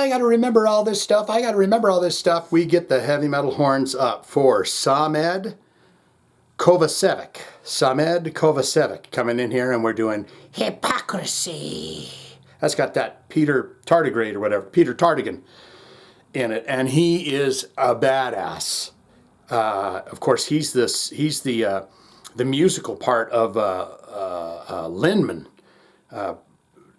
I got to remember all this stuff. We get the heavy metal horns up for Samed Kovacevic. Samed Kovacevic coming in here, and we're doing Hypocrisy. That's got that Peter Tardigrade or whatever, Peter Tardigan in it, and he is a badass. Of course, he's the musical part of Lindman.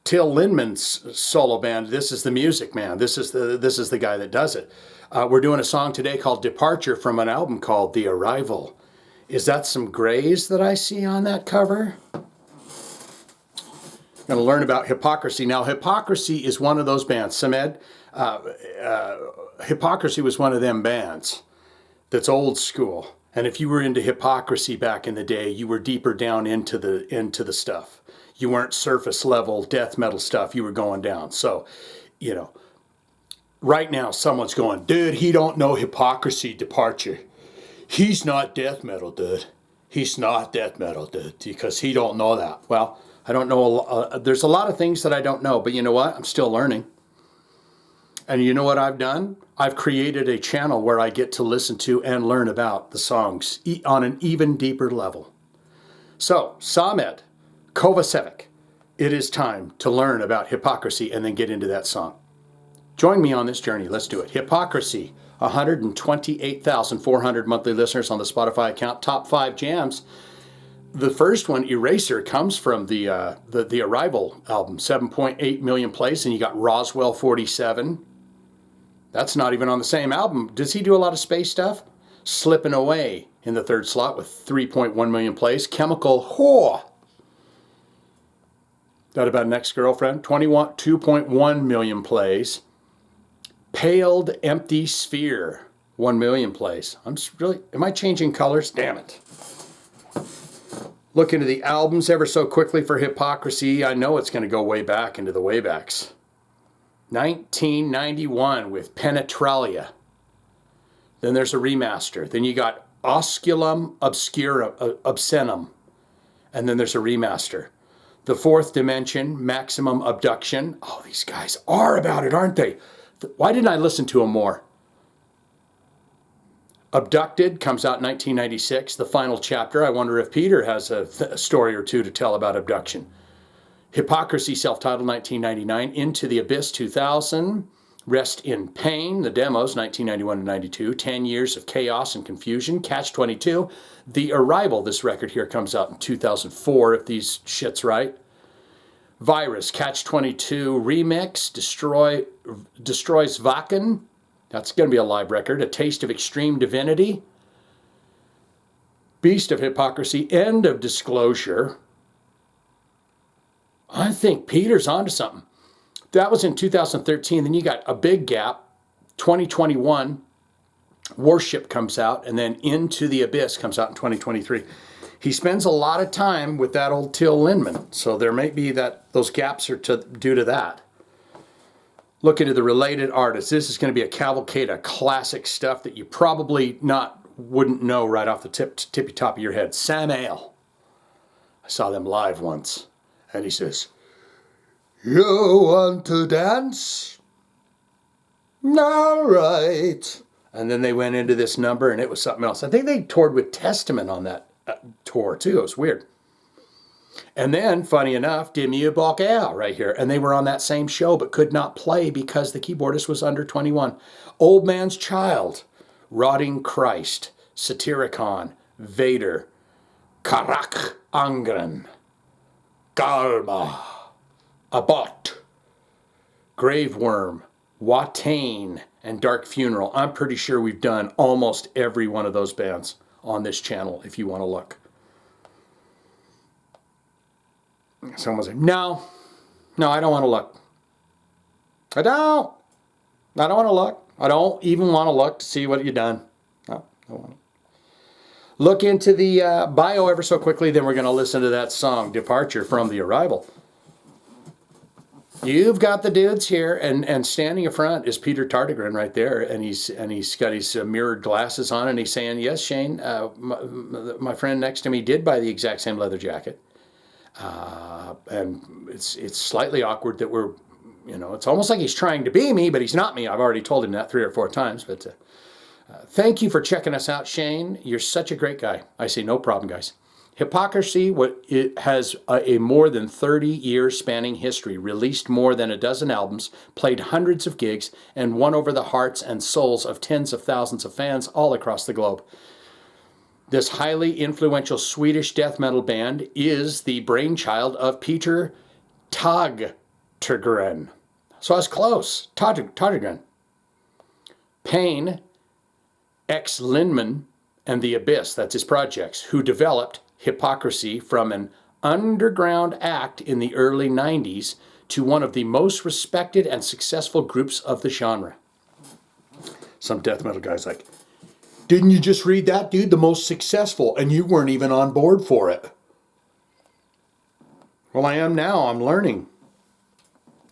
Till Lindeman's solo band. This is the music man. This is the guy that does it. We're doing a song today called Departure from an album called The Arival. Is that some grays that I see on that cover? I'm going to learn about Hypocrisy. Now, Hypocrisy is one of those bands. Samed, Hypocrisy was one of them bands that's old school. And if you were into Hypocrisy back in the day, you were deeper down into the stuff. You weren't surface level death metal stuff. You were going down. So, you know, right now someone's going, dude, he don't know Hypocrisy Departure. He's not death metal, dude. He's not death metal, dude, because he don't know that. Well, I don't know. There's a lot of things that I don't know, but you know what? I'm still learning. And you know what I've done? I've created a channel where I get to listen to and learn about the songs on an even deeper level. So, Samed Kovacevic, it is time to learn about Hypocrisy and then get into that song. Join me on this journey. Let's do it. Hypocrisy, 128,400 monthly listeners on the Spotify account. Top 5 jams. The first one, Eraser, comes from the Arival album, 7.8 million plays, and you got Roswell 47. That's not even on the same album. Does he do a lot of space stuff? Slipping Away in the third slot with 3.1 million plays. Chemical Whore. That about an ex-girlfriend, 2.1 million plays. Paled Empty Sphere, 1 million plays. Am I changing colors? Damn it. Look into the albums ever so quickly for Hypocrisy. I know it's going to go way back into the waybacks. 1991 with Penetralia. Then there's a remaster. Then you got Osculum Obscenum. And then there's a remaster. The Fourth Dimension, Maximum Abduction. Oh, these guys are about it, aren't they? Why didn't I listen to them more? Abducted comes out in 1996, the final chapter. I wonder if Peter has a story or two to tell about abduction. Hypocrisy, self-titled, 1999. Into the Abyss, 2000. Rest in Pain, the demos, 1991 to 92. 10 Years of Chaos and Confusion. Catch-22. The Arival, this record here, comes out in 2004, if these shit's right. Virus, Catch-22 Remix, Destroys Vakken. That's going to be a live record. A Taste of Extreme Divinity. Beast of Hypocrisy, End of Disclosure. I think Peter's onto something. That was in 2013. Then you got a big gap. 2021, Worship comes out, and then Into the Abyss comes out in 2023. He spends a lot of time with that old Till Lindemann, so there may be those gaps are due to that. Look into the related artists. This is going to be a cavalcade of classic stuff that you probably wouldn't know right off the tippy top of your head. Sam Ale. I saw them live once, and he says, "You want to dance? All right." And then they went into this number, and it was something else. I think they toured with Testament on that tour, too. It was weird. And then, funny enough, Dimmu Borgir right here. And they were on that same show, but could not play because the keyboardist was under 21. Old Man's Child, Rotting Christ, Satyricon, Vader, Karak Angren, Galba, Abbot, Graveworm, Watain, and Dark Funeral. I'm pretty sure we've done almost every one of those bands on this channel, if you want to look. Someone say, no, I don't want to look. I don't want to look. I don't even want to look to see what you've done. No, I don't want to. Look into the bio ever so quickly, then we're going to listen to that song, Departure from the Arival. You've got the dudes here, and standing in front is Peter Tardigrade right there, and he's got his mirrored glasses on, and he's saying, "Yes, Shane, my friend next to me did buy the exact same leather jacket, and it's slightly awkward that we're it's almost like he's trying to be me, but he's not me. I've already told him that 3 or 4 times. But thank you for checking us out, Shane. You're such a great guy. I say no problem, guys. Hypocrisy it has a more than 30 years spanning history, released more than a dozen albums, played hundreds of gigs, and won over the hearts and souls of tens of thousands of fans all across the globe. This highly influential Swedish death metal band is the brainchild of Peter Tagtergren. So I was close. Tagtergren. Payne, X. Lindman, and The Abyss, that's his projects, who developed Hypocrisy from an underground act in the early 90s to one of the most respected and successful groups of the genre. Some death metal guys like, didn't you just read that, dude? The most successful, and you weren't even on board for it. Well, I am now. I'm learning.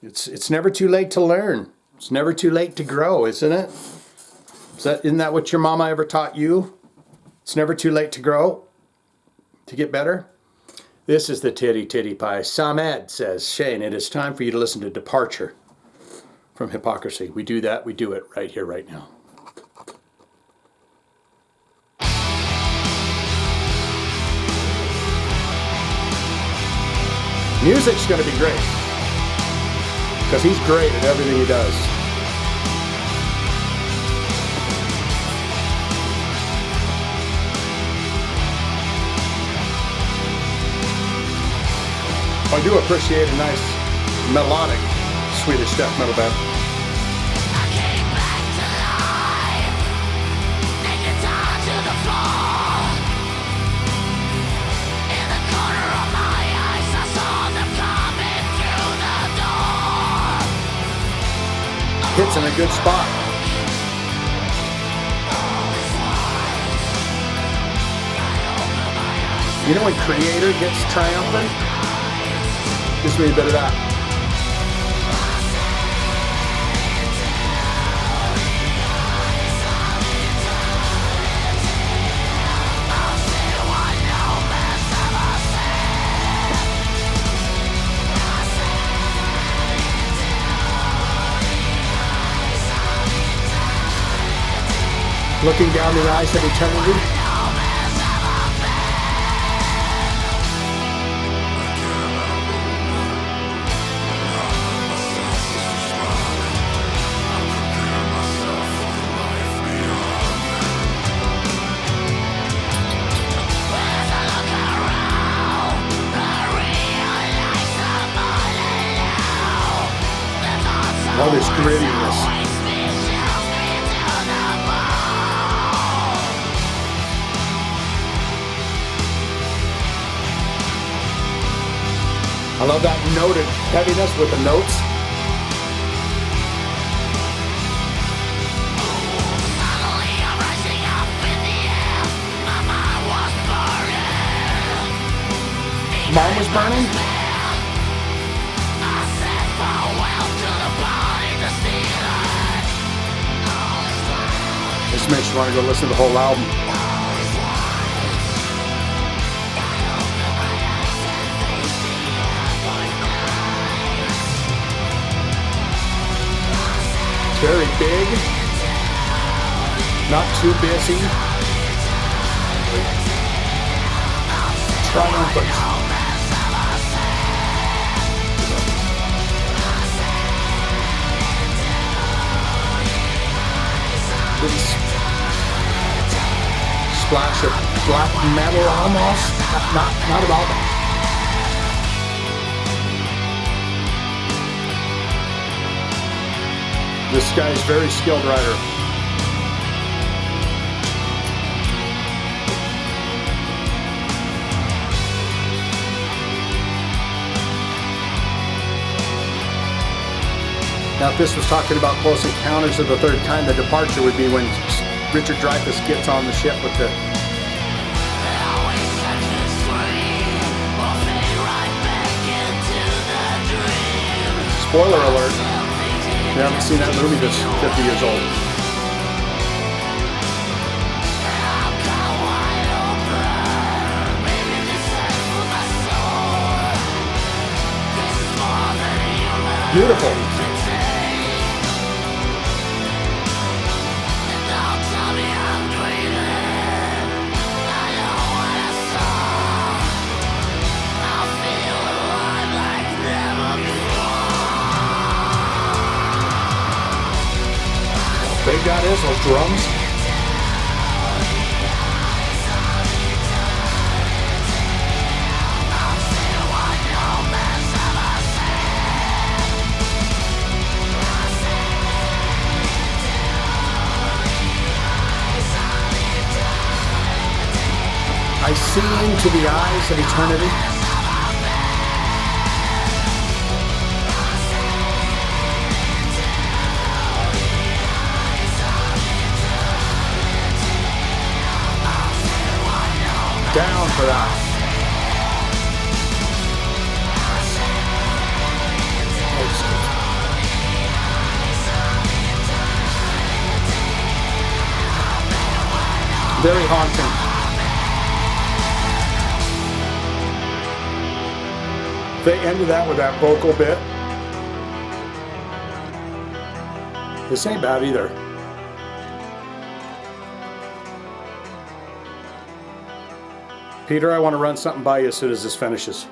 It's never too late to learn. It's never too late to grow, isn't it? Isn't that what your mama ever taught you? It's never too late to grow, to get better. This is the titty pie. Samed says, Shane, it is time for you to listen to Departure from Hypocrisy. We do that. We do it right here, right now. Music's going to be great, because he's great at everything he does. I do appreciate a nice melodic Swedish death metal band. I came back to life, naked down to the floor. In the corner of my eyes, I saw them coming through the door. Hits in a good spot. You know when Creator gets triumphant? Gives me a bit of that. Looking down the eyes of eternity. All this grittiness. I love that noted heaviness with the notes. Suddenly I'm rising up in the air. My mind was burning. Mine was burning? I said farewell to the body that steals. This makes you want to go listen to the whole album. Very big, not too busy, triumphant. This splash of black metal almost, not at all. This guy is a very skilled writer. Now, if this was talking about Close Encounters of the Third Kind, the departure would be when Richard Dreyfuss gets on the ship with the... Spoiler alert. If you haven't seen that movie that's 50 years old. Beautiful. Big that is, those drums. I see into the eyes of eternity. Down for that. Very haunting. They ended that with that vocal bit. This ain't bad either. Peter, I want to run something by you as soon as this finishes.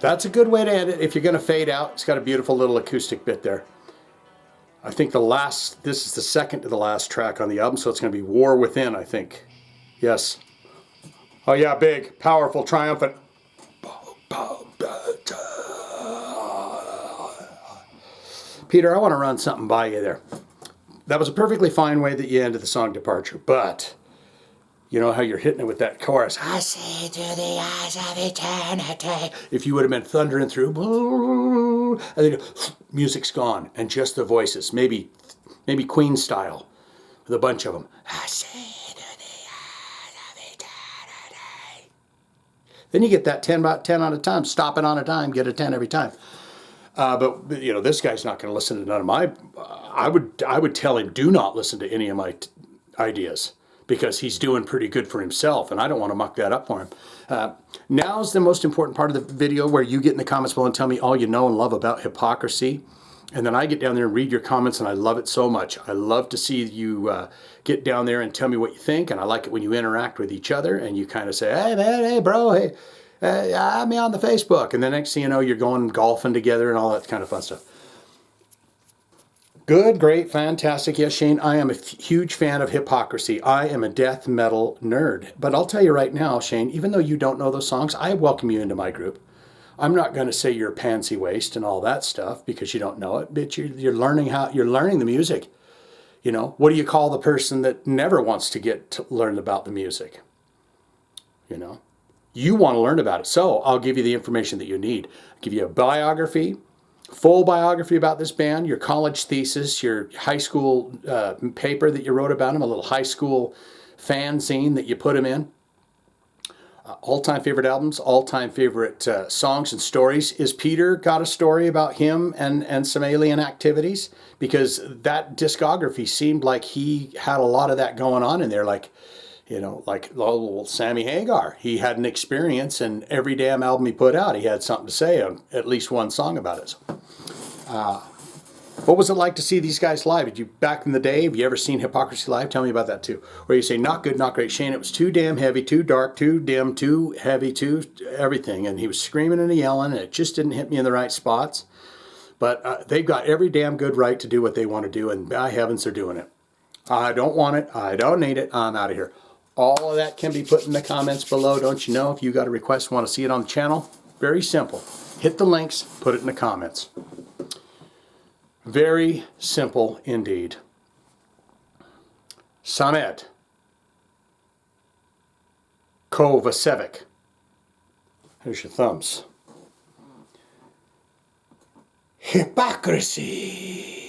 That's a good way to end it. If you're going to fade out, it's got a beautiful little acoustic bit there. I think this is the second to the last track on the album, so it's going to be War Within, I think. Yes. Oh yeah, big, powerful, triumphant. Peter, I want to run something by you there. That was a perfectly fine way that you ended the song Departure, but you know how you're hitting it with that chorus. I see to the eyes of eternity. If you would have been thundering through, and then music's gone, and just the voices, maybe Queen style, with a bunch of them. I see to the eyes of eternity. Then you get that 10 on a time, stop it on a dime, get a 10 every time. But you know, this guy's not going to listen to none of my. I would tell him, do not listen to any of my ideas, because he's doing pretty good for himself, and I don't want to muck that up for him. Now's the most important part of the video, where you get in the comments below and tell me all you know and love about Hypocrisy, and then I get down there and read your comments, and I love it so much. I love to see you get down there and tell me what you think, and I like it when you interact with each other and you kind of say, hey man, hey bro, hey. I'm on the Facebook, and the next thing you know, you're going golfing together and all that kind of fun stuff. Good, great, fantastic. Yes, Shane, I am a huge fan of Hypocrisy. I am a death metal nerd. But I'll tell you right now, Shane, even though you don't know those songs, I welcome you into my group. I'm not going to say you're a pansy waste and all that stuff because you don't know it, but you're learning the music. You know, what do you call the person that never wants to get to learn about the music? You know? You want to learn about it, so I'll give you the information that you need. I'll give you a biography, full biography about this band, your college thesis, your high school paper that you wrote about them, a little high school fanzine that you put them in. All-time favorite albums, all-time favorite songs and stories. Is Peter got a story about him and some alien activities? Because that discography seemed like he had a lot of that going on in there, like, you know, like old Sammy Hagar. He had an experience, and every damn album he put out, he had something to say on at least one song about it. What was it like to see these guys live? Did you, back in the day, have you ever seen Hypocrisy live? Tell me about that too. Where you say, not good, not great. Shane, it was too damn heavy, too dark, too dim, too heavy, too everything. And he was screaming and yelling, and it just didn't hit me in the right spots. But they've got every damn good right to do what they want to do, and by heavens, they're doing it. I don't want it. I don't need it. I'm out of here. All of that can be put in the comments below, don't you know? If you got a request, want to see it on the channel, very simple. Hit the links, put it in the comments. Very simple indeed. Samet Kovacevic. Here's your thumbs. Hypocrisy.